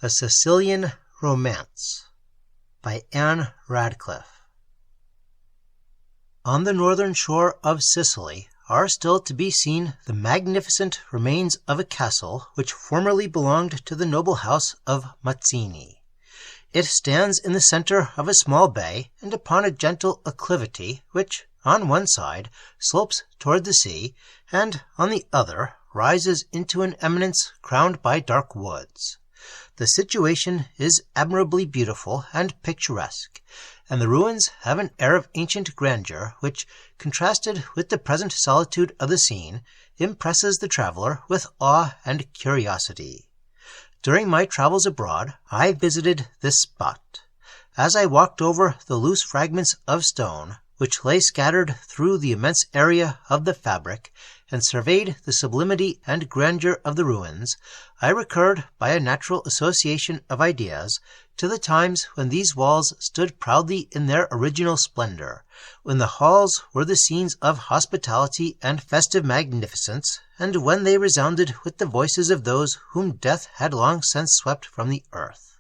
A Sicilian Romance by Anne Radcliffe. On the northern shore of Sicily are still to be seen the magnificent remains of a castle which formerly belonged to the noble house of Mazzini. It stands in the center of a small bay and upon a gentle acclivity which, on one side, slopes toward the sea, and on the other rises into an eminence crowned by dark woods. The situation is admirably beautiful and picturesque, and the ruins have an air of ancient grandeur which, contrasted with the present solitude of the scene, impresses the traveler with awe and curiosity. During my travels abroad, I visited this spot. As I walked over the loose fragments of stone, which lay scattered through the immense area of the fabric, and surveyed the sublimity and grandeur of the ruins, I recurred, by a natural association of ideas, to the times when these walls stood proudly in their original splendor, when the halls were the scenes of hospitality and festive magnificence, and when they resounded with the voices of those whom death had long since swept from the earth.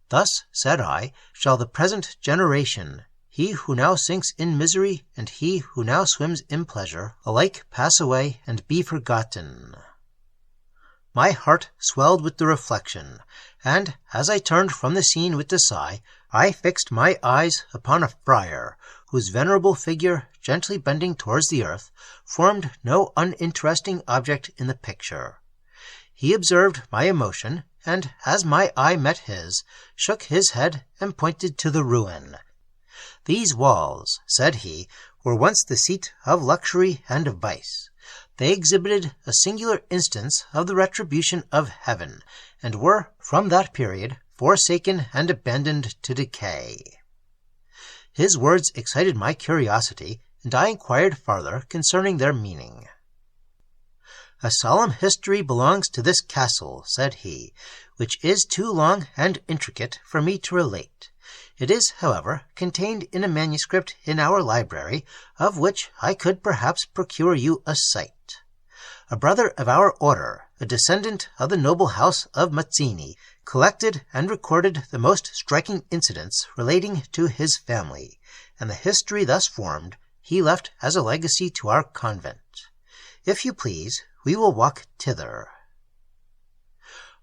Thus, said I, shall the present generation, he who now sinks in misery and he who now swims in pleasure, alike pass away and be forgotten. My heart swelled with the reflection, and as I turned from the scene with a sigh, I fixed my eyes upon a friar, whose venerable figure, gently bending towards the earth, formed no uninteresting object in the picture. He observed my emotion, and as my eye met his, shook his head and pointed to the ruin. These walls, said he, were once the seat of luxury and of vice. They exhibited a singular instance of the retribution of heaven, and were, from that period, forsaken and abandoned to decay. His words excited my curiosity, and I inquired farther concerning their meaning. A solemn history belongs to this castle, said he, which is too long and intricate for me to relate. It is, however, contained in a manuscript in our library, of which I could perhaps procure you a sight. A brother of our order, a descendant of the noble house of Mazzini, collected and recorded the most striking incidents relating to his family, and the history thus formed he left as a legacy to our convent. If you please, we will walk thither.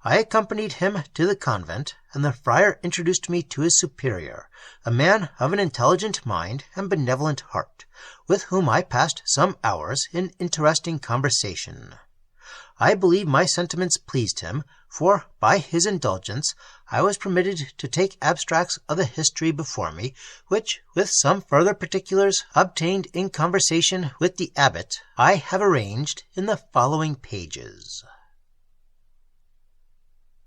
I accompanied him to the convent, and the friar introduced me to his superior, a man of an intelligent mind and benevolent heart, with whom I passed some hours in interesting conversation. I believe my sentiments pleased him, for, by his indulgence, I was permitted to take abstracts of the history before me, which, with some further particulars obtained in conversation with the abbot, I have arranged in the following pages.